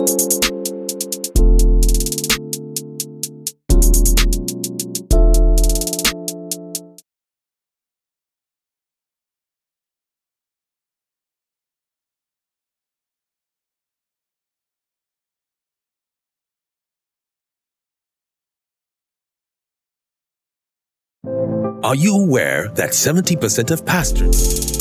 Are you aware that 70% of pastors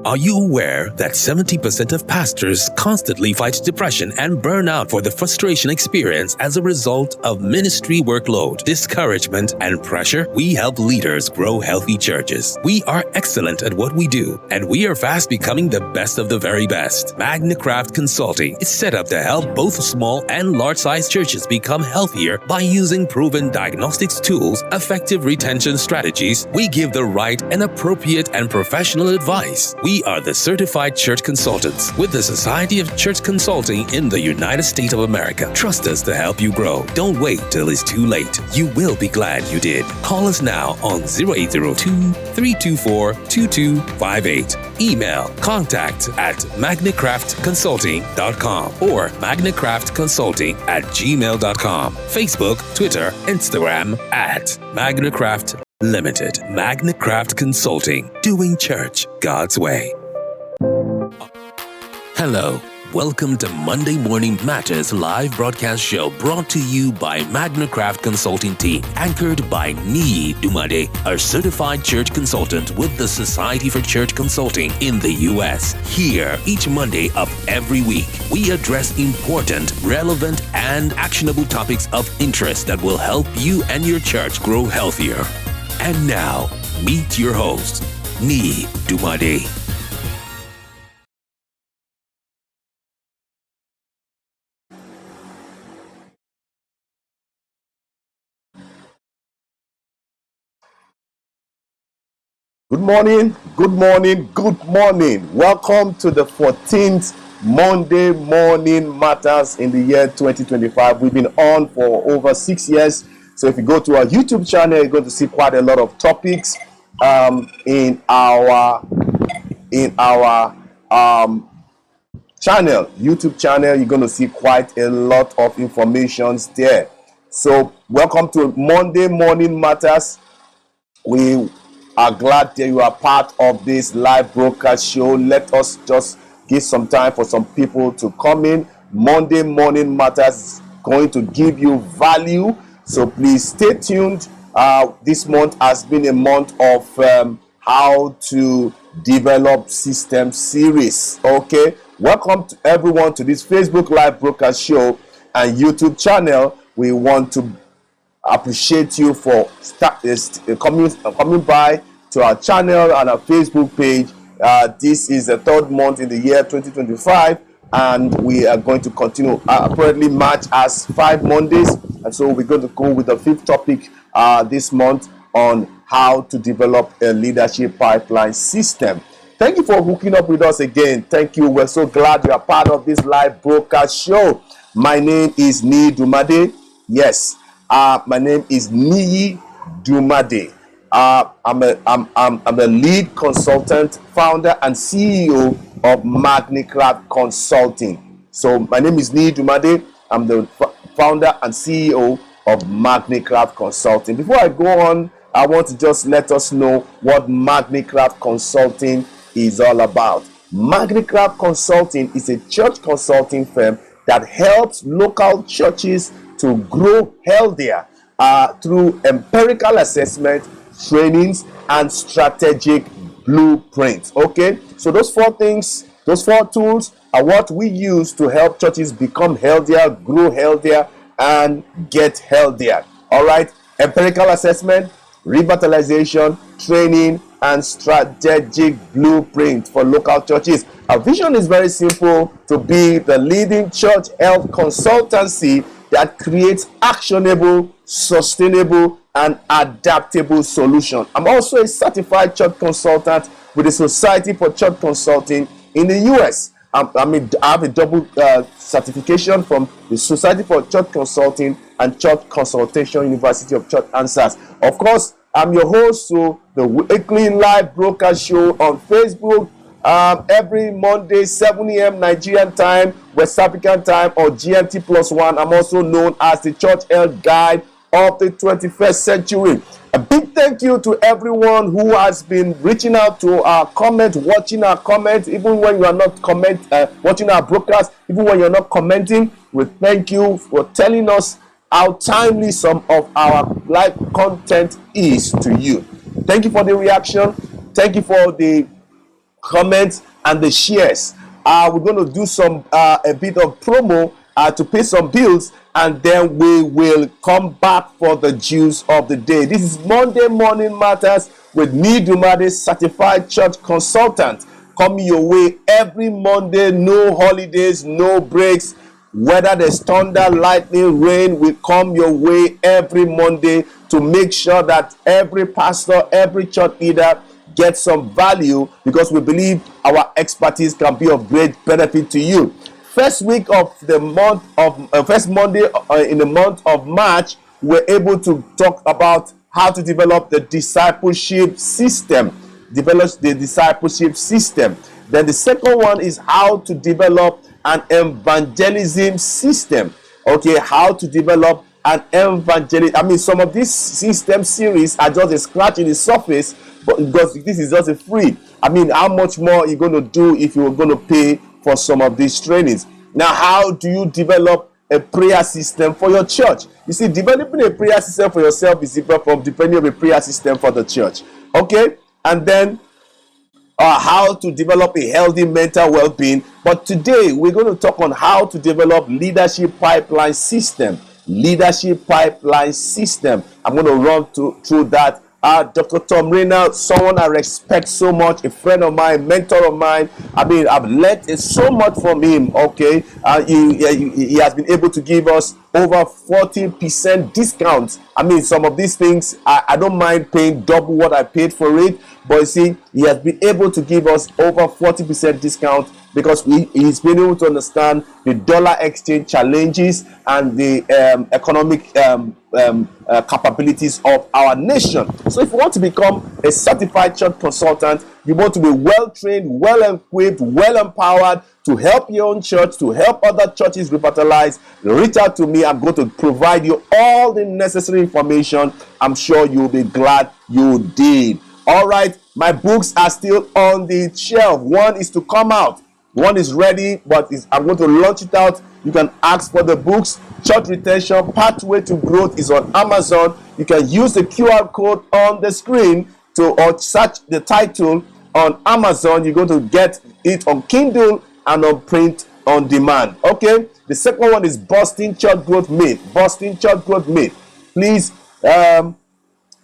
Are you aware that 70% of pastors constantly fight depression and burnout for the frustration experience as a result of ministry workload, discouragement, and pressure? We help leaders grow healthy churches. We are excellent at what we do, and we are fast becoming the best of the very best. Magnicraft Consulting is set up to help both small and large-sized churches become healthier by using proven diagnostics tools, effective retention strategies. We give the right and appropriate and professional advice. We are the certified church consultants with the Society of Church Consulting in the United States of America. Trust us to help you grow. Don't wait till it's too late. You will be glad you did. Call us now on 0802-324-2258. Email contact@magnicraftconsulting.com or magnicraftconsulting@gmail.com. Facebook, Twitter, Instagram @Magnicraft Limited. Magnicraft Consulting, doing church God's way. Hello, welcome to Monday Morning Matters live broadcast show brought to you by Magnicraft Consulting team, anchored by Niyi Dunmade, a certified church consultant with the Society for Church Consulting in the U.S. Here, each Monday of every week, we address important, relevant, and actionable topics of interest that will help you and your church grow healthier. And now, meet your host, Niyi Dunmade. Good morning, good morning, good morning. Welcome to the 14th Monday Morning Matters in the year 2025. We've been on for over 6 years. So if you go to our YouTube channel, you're going to see quite a lot of topics in our YouTube channel. You're going to see quite a lot of information there. So welcome to Monday Morning Matters. We are glad that you are part of this live broadcast show. Let us just give some time for some people to come in. Monday Morning Matters is going to give you value. So please stay tuned. This month has been a month of how to develop system series. Okay, welcome to everyone to this Facebook live broadcast show and YouTube channel. We want to appreciate you for coming by to our channel and our Facebook page. This is the third month in the year 2025, and we are going to continue. Apparently, March has 5 Mondays, and so we're going to go with the 5th topic this month on how to develop a leadership pipeline system. Thank you for hooking up with us again. Thank you. We're so glad you are part of this live broadcast show. My name is Niyi Dunmade. Yes, my name is Niyi Dunmade. I'm a lead consultant, founder, and CEO of Magnicraft Consulting. So my name is Niyi Dunmade. I'm the founder and CEO of Magnicraft Consulting. Before I go on, I want to just let us know what Magnicraft Consulting is all about. Magnicraft Consulting is a church consulting firm that helps local churches to grow healthier through empirical assessment, trainings, and strategic blueprints. Okay, so those 4 things, those 4 tools are what we use to help churches become healthier, grow healthier, and get healthier. All right, empirical assessment, revitalization, training, and strategic blueprint for local churches. Our vision is very simple: to be the leading church health consultancy that creates actionable, sustainable, and adaptable solutions. I'm also a certified church consultant with the Society for Church Consulting in the US. I have a double certification from the Society for Church Consulting and Church Consultation University of Church Answers. Of course, I'm your host, so the weekly live broadcast show on Facebook every Monday, 7 a.m. Nigerian time, West African time, or GMT plus 1. I'm also known as the Church Health Guide of the 21st century. A big thank you to everyone who has been reaching out to our comments, watching our comments, even when you are not watching our broadcast, even when you're not commenting. We thank you for telling us how timely some of our live content is to you. Thank you for the reaction. Thank you for the comments and the shares. We're going to do some a bit of promo to pay some bills, and then we will come back for the juice of the day. This is Monday Morning Matters with Niyi Dunmade, certified church consultant, coming your way every Monday. No holidays, no breaks. Whether there's thunder, lightning, rain, we come your way every Monday to make sure that every pastor, every church leader get some value, because we believe our expertise can be of great benefit to you. First week of the month of first Monday in the month of March, we're able to talk about how to develop the discipleship system. Develop the discipleship system. Then the second one is how to develop an evangelism system. Okay, how to develop an evangelism. I mean, some of these system series are just a scratch in the surface, but because this is just a free. I mean, how much more are you going to do if you're going to pay for some of these trainings? Now, how do you develop a prayer system for your church? You see, developing a prayer system for yourself is different from depending on a prayer system for the church. Okay, and then how to develop a healthy mental well-being. But today we're going to talk on how to develop leadership pipeline system. Leadership pipeline system. I'm going to run through that. Dr. Tom Reynolds, someone I respect so much, a friend of mine, mentor of mine. I mean, I've learned so much from him. Okay, he has been able to give us over 40% discounts. I mean, some of these things I don't mind paying double what I paid for it, but you see, he has been able to give us over 40% discount because he's been able to understand the dollar exchange challenges and the economic capabilities of our nation. So if you want to become a certified church consultant, you want to be well trained, well equipped, well empowered to help your own church, to help other churches revitalize, reach out to me. I'm going to provide you all the necessary information. I'm sure you'll be glad you did. All right, my books are still on the shelf. One is to come out. One is ready, but I'm going to launch it out. You can ask for the books. Church Retention, Pathway to Growth is on Amazon. You can use the QR code on the screen or search the title on Amazon. You're going to get it on Kindle and on print on demand. Okay, the second one is Busting Church Growth Myth. Busting Church Growth Myth. Please,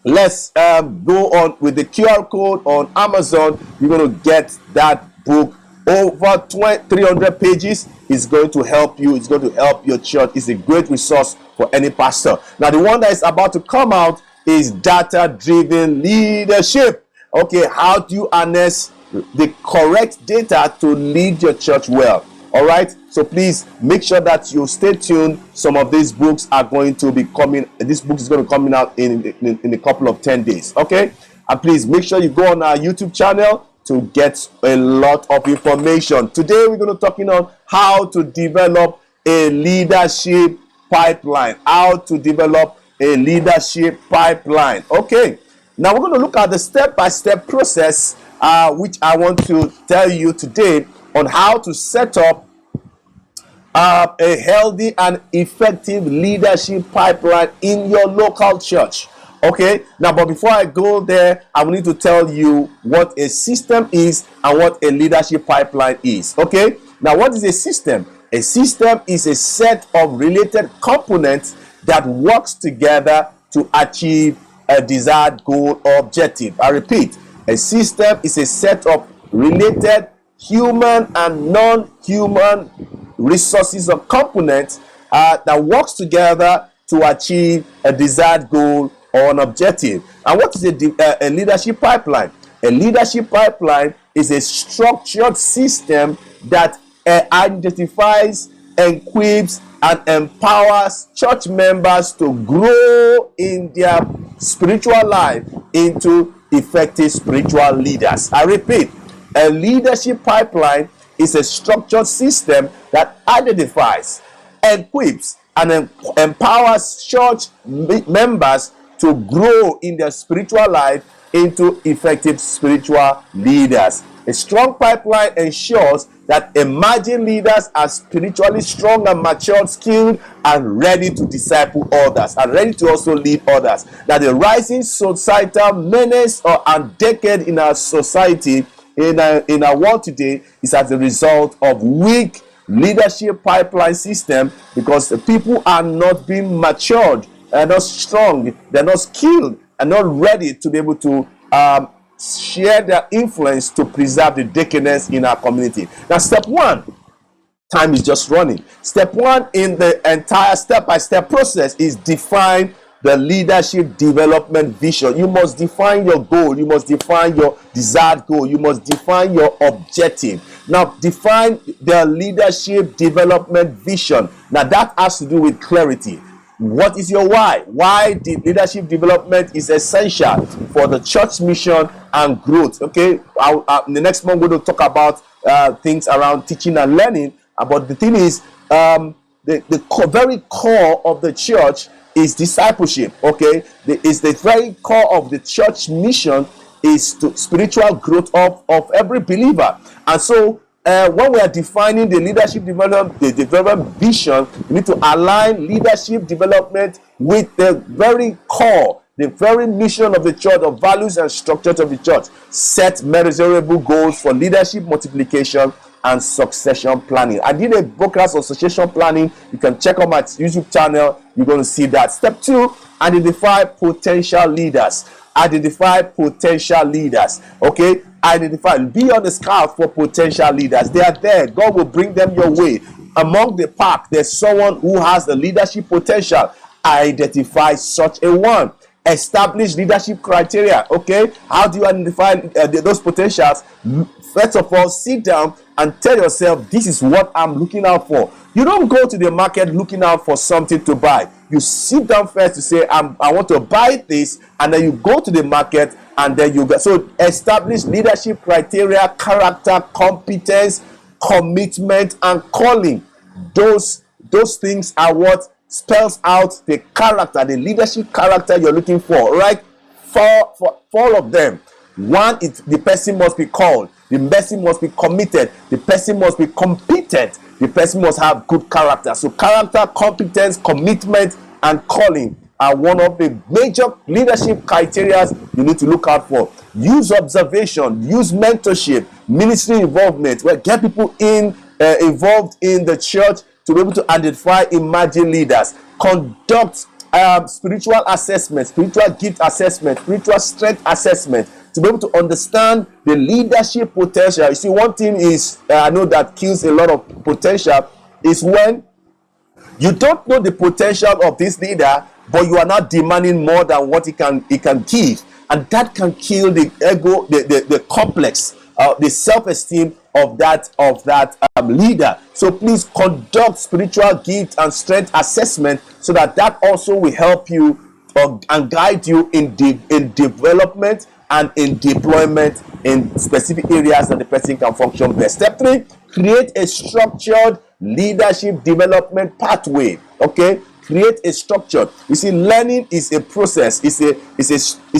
let's go on with the QR code on Amazon. You're going to get that book. Over 300 pages. Is going to help you. It's going to help your church. It's a great resource for any pastor. Now, the one that is about to come out is data-driven leadership. Okay, how do you harness the correct data to lead your church well? All right, so please make sure that you stay tuned. Some of these books are going to be coming. This book is going to come out in a couple of 10 days. Okay, and please make sure you go on our YouTube channel to get a lot of information. Today we're going to talking on how to develop a leadership pipeline. How to develop a leadership pipeline. Okay, now we're going to look at the step-by-step process, which I want to tell you today on how to set up a healthy and effective leadership pipeline in your local church. Okay, now, but before I go there, I will need to tell you what a system is and what a leadership pipeline is. Okay, now, what is a system? A system is a set of related components that works together to achieve a desired goal or objective. I repeat, a system is a set of related human and non-human resources or components that works together to achieve a desired goal or an objective. And what is a leadership pipeline? A leadership pipeline is a structured system that identifies, equips, and empowers church members to grow in their spiritual life into effective spiritual leaders. I repeat, a leadership pipeline is a structured system that identifies, equips, and empowers church members to grow in their spiritual life into effective spiritual leaders. A strong pipeline ensures that emerging leaders are spiritually strong and matured, skilled, and ready to disciple others, and ready to also lead others. That the rising societal menace and decade in our society, in our world today, is as a result of weak leadership pipeline system, because the people are not being matured, they're not strong, they're not skilled, and not ready to be able to share their influence to preserve the decadence in our community. Now, step one, time is just running. Step one in the entire step-by-step process is define the leadership development vision. You must define your goal. You must define your desired goal. You must define your objective. Now, define the leadership development vision. Now, that has to do with clarity. What is your why? Why the leadership development is essential for the church mission and growth. Okay, in the next month we're going to talk about things around teaching and learning. But the thing is, the very core of the church is discipleship. Okay, is the very core of the church mission is to spiritual growth of every believer. And so when we are defining the leadership development vision, we need to align leadership development with the very core, the very mission of the church, the values and structures of the church. Set measurable goals for leadership multiplication and succession planning. I did a broadcast on succession planning. You can check out my YouTube channel. You're going to see that. Step two, identify potential leaders. Identify potential leaders. Okay, identify, be on the scout for potential leaders. They are there. God will bring them your way. Among the pack, there's someone who has the leadership potential. Identify such a one. Establish leadership criteria. Okay, how do you identify those potentials? First of all, sit down and tell yourself, this is what I'm looking out for. You don't go to the market looking out for something to buy. You sit down first to say, I want to buy this, and then you go to the market, and then you go. So establish leadership criteria, character, competence, commitment, and calling. Those things are what spells out the character, the leadership character you're looking for, right? For all of them. One, the person must be called. The person must be committed. The person must be competent. The person must have good character. So character, competence, commitment, and calling are one of the major leadership criteria you need to look out for. Use observation, use mentorship, ministry involvement. Well, get people involved in the church to be able to identify emerging leaders. Conduct spiritual assessment, spiritual gift assessment, spiritual strength assessment, to be able to understand the leadership potential. You see, one thing is, I know that kills a lot of potential, is when you don't know the potential of this leader, but you are not demanding more than what he can give, and that can kill the ego, the complex, the self-esteem of that leader. So please conduct spiritual gift and strength assessment, so that also will help you and guide you in development and in deployment in specific areas that the person can function best. Step three, create a structured leadership development pathway. Okay, create a structure. You see, learning is a process. It's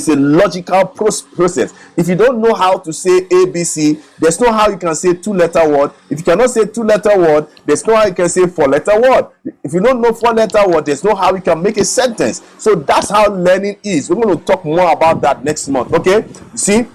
a logical process. If you don't know how to say ABC, there's no how you can say two-letter word. If you cannot say two-letter word, there's no how you can say four-letter word. If you don't know four-letter word, there's no how you can make a sentence. So that's how learning is. We're going to talk more about that next month. Okay, see,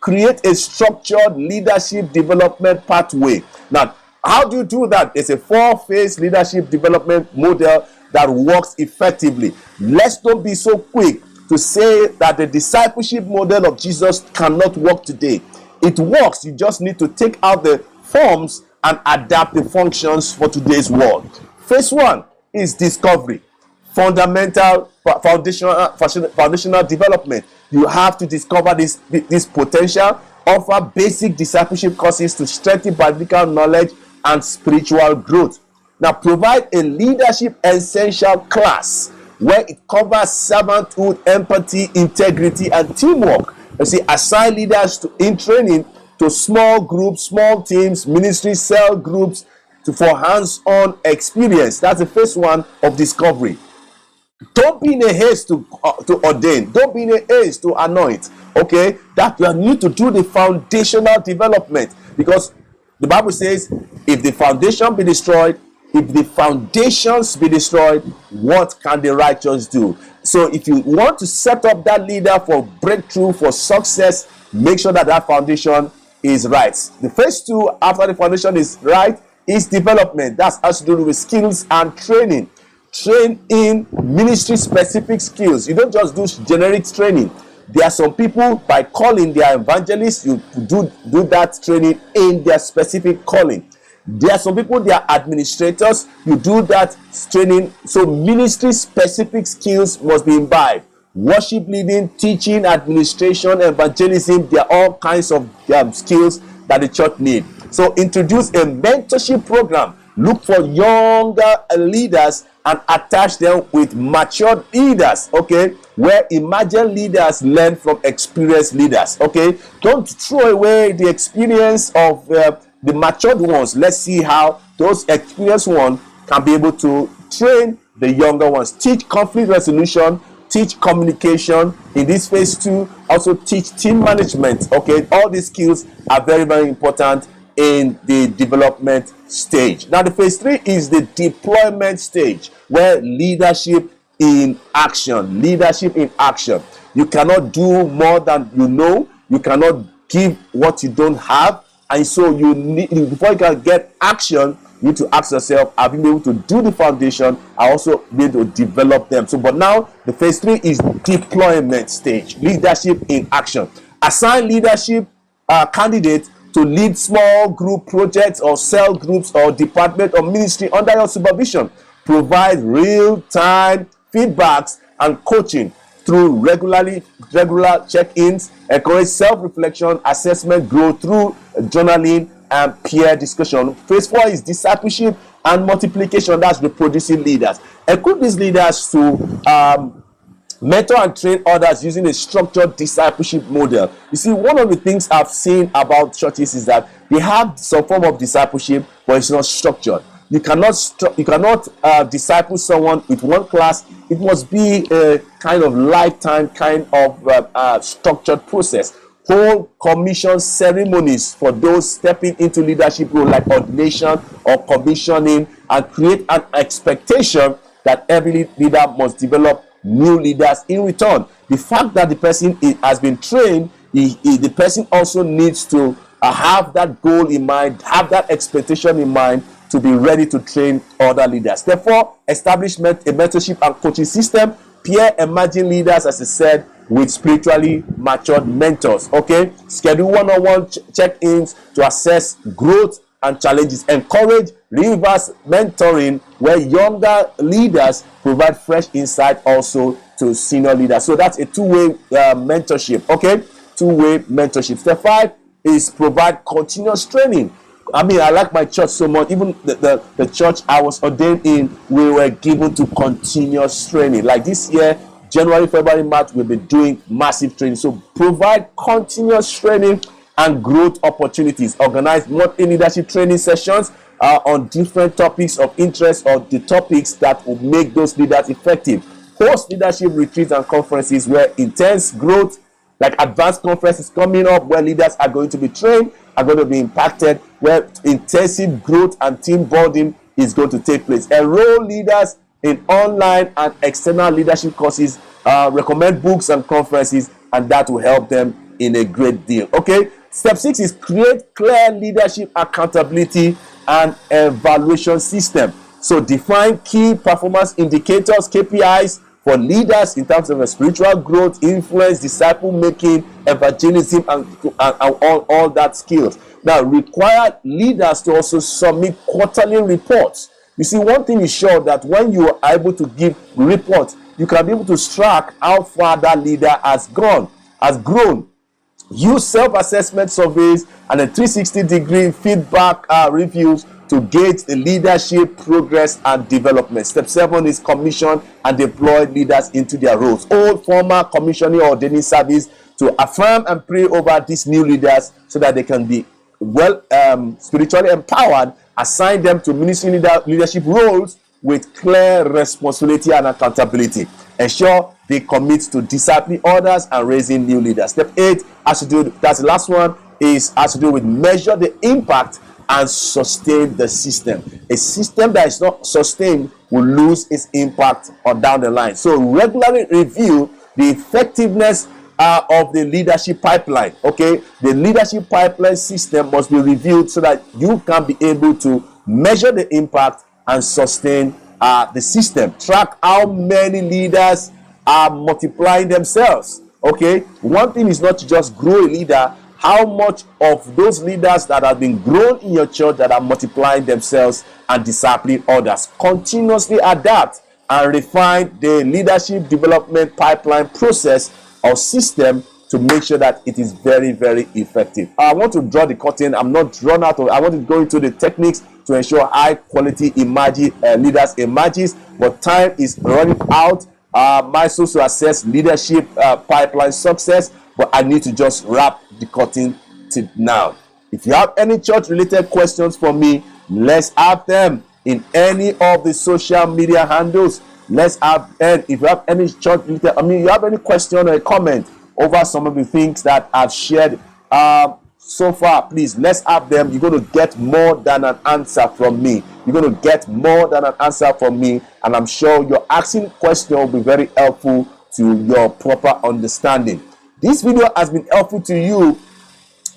create a structured leadership development pathway. Now, how do you do that? It's a 4-phase leadership development model that works effectively. Let's not be so quick to say that the discipleship model of Jesus cannot work today. It works. You just need to take out the forms and adapt the functions for today's world. Phase 1 is discovery. Foundational development. You have to discover this potential, offer basic discipleship courses to strengthen biblical knowledge and spiritual growth. Now, provide a leadership essential class where it covers servanthood, empathy, integrity, and teamwork. You see, assign leaders in training to small groups, small teams, ministry cell groups for hands-on experience. That's the first one of discovery. Don't be in a haste to ordain. Don't be in a haste to anoint. Okay, that you need to do the foundational development, because the Bible says, if the foundation be destroyed, if the foundations be destroyed, what can the righteous do? So if you want to set up that leader for breakthrough, for success, make sure that that foundation is right. The first two after the foundation is right is development. That has to do with skills and training. Train in ministry specific skills. You don't just do generic training. There are some people, by calling, they are evangelists. You do that training in their specific calling. There are some people, they are administrators. You do that training. So ministry specific skills must be imbibed. Worship leading, teaching, administration, evangelism, there are all kinds of skills that the church needs. So introduce a mentorship program. Look for younger leaders and attach them with mature leaders, okay, where emerging leaders learn from experienced leaders, okay. Don't throw away the experience of the matured ones. Let's see how those experienced ones can be able to train the younger ones. Teach conflict resolution, teach communication. In this phase 2, also teach team management, okay. All these skills are very, very important in the development stage. Now the phase 3 is the deployment stage, where leadership in action. You cannot do more than you know. You cannot give what you don't have. And so you need, before you can get action, you need to ask yourself, have you been able to do the foundation? I also need to develop them. So, but now the phase 3 is deployment stage, leadership in action. Assign leadership candidates to lead small group projects or cell groups or department or ministry under your supervision. Provide real-time feedbacks and coaching through regular check-ins. Encourage self-reflection, assessment, growth through journaling and peer discussion. Phase 4 is discipleship and multiplication. That's reproducing leaders. Equip these leaders to mentor and train others using a structured discipleship model. You see, one of the things I've seen about churches is that they have some form of discipleship, but it's not structured. You cannot disciple someone with one class. It must be a kind of lifetime kind of structured process. Whole commission ceremonies for those stepping into leadership role, like ordination or commissioning, and create an expectation that every leader must develop new leaders in return. The fact that the person has been trained, the person also needs to have that goal in mind, have that expectation in mind, to be ready to train other leaders. Therefore, establishment, a mentorship and coaching system, peer emerging leaders, as I said, with spiritually matured mentors. Okay, schedule one-on-one check-ins to assess growth and challenges. Encourage reverse mentoring, where younger leaders provide fresh insight also to senior leaders. So that's a two-way mentorship. Okay, two-way mentorship. Step 5 is provide continuous training. I mean, I like my church so much. Even the church I was ordained in, we were given to continuous training. Like this year, January, February, March, we'll be doing massive training. So provide continuous training and growth opportunities. Organize monthly leadership training sessions on different topics of interest, or the topics that will make those leaders effective. Host leadership retreats and conferences where intense growth, like advanced conferences coming up, where leaders are going to be trained, are going to be impacted, where intensive growth and team building is going to take place. Enroll leaders in online and external leadership courses, recommend books and conferences, and that will help them in a great deal. Okay, step 6 is create clear leadership accountability and evaluation system. So define key performance indicators, KPIs, for leaders in terms of spiritual growth, influence, disciple making, evangelism, and all that skills. Now, require leaders to also submit quarterly reports. You see, one thing is sure, that when you are able to give reports, you can be able to track how far that leader has grown. Use self-assessment surveys and a 360-degree feedback reviews to gauge the leadership progress and development. Step 7 is commission and deploy leaders into their roles. All former commissioning or ordaining service to affirm and pray over these new leaders so that they can be spiritually empowered. Assign them to ministry leadership roles with clear responsibility and accountability. Ensure they commit to discipling others and raising new leaders. Step 8 has to do, that's the last one, has to do with measure the impact and sustain the system. A system that is not sustained will lose its impact on down the line. So regularly review the effectiveness of the leadership pipeline. Okay, the leadership pipeline system must be reviewed so that you can be able to measure the impact and sustain the system. Track how many leaders are multiplying themselves. Okay, one thing is not to just grow a leader. How much of those leaders that have been grown in your church that are multiplying themselves and discipling others? Continuously adapt and refine the leadership development pipeline process or system to make sure that it is very, very effective. I want to draw the curtain. I'm not drawn out of. I want to go into the techniques to ensure high quality leaders emerges, but time is running out. My source to assess leadership pipeline success, but I need to just wrap the curtain to now. If you have any church related questions for me, let's have them in any of the social media handles. Let's have, and if you have any church related, you have any question or a comment over some of the things that I've shared so far, please, let's have them. You're going to get more than an answer from me. You're going to get more than an answer from me, and I'm sure your asking question will be very helpful to your proper understanding. This video has been helpful to you.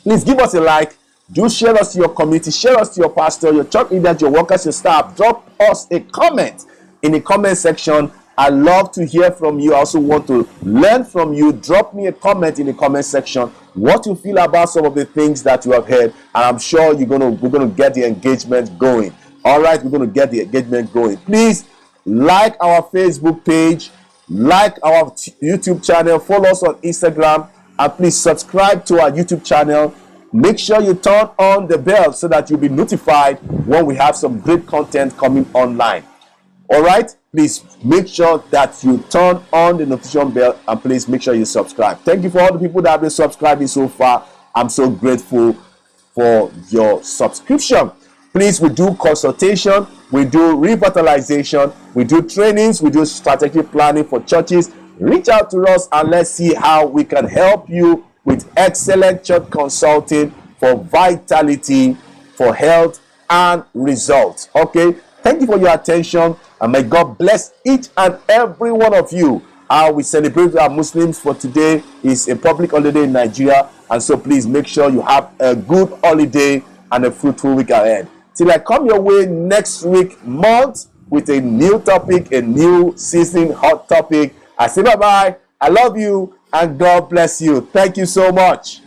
Please give us a like. Do share us to your community. Share us to your pastor, your church leaders, your workers, your staff. Drop us a comment in the comment section. I love to hear from you. I also want to learn from you. Drop me a comment in the comment section what you feel about some of the things that you have heard, and I'm sure we're gonna get the engagement going. All right, we're gonna get the engagement going. Please like our Facebook page, like our YouTube channel, follow us on Instagram, and please subscribe to our YouTube channel. Make sure you turn on the bell so that you'll be notified when we have some great content coming online. All right, please make sure that you turn on the notification bell, and please make sure you subscribe. Thank you for all the people that have been subscribing so far. I'm so grateful for your subscription. Please, we do consultation, we do revitalization, we do trainings, we do strategic planning for churches. Reach out to us and let's see how we can help you with excellent church consulting for vitality, for health and results. Okay, thank you for your attention, and may God bless each and every one of you. We celebrate our Muslims, for today is a public holiday in Nigeria, and so please make sure you have a good holiday and a fruitful week ahead. Till I come your way next month with a new topic, a new season hot topic, I say bye-bye. I love you and God bless you. Thank you so much.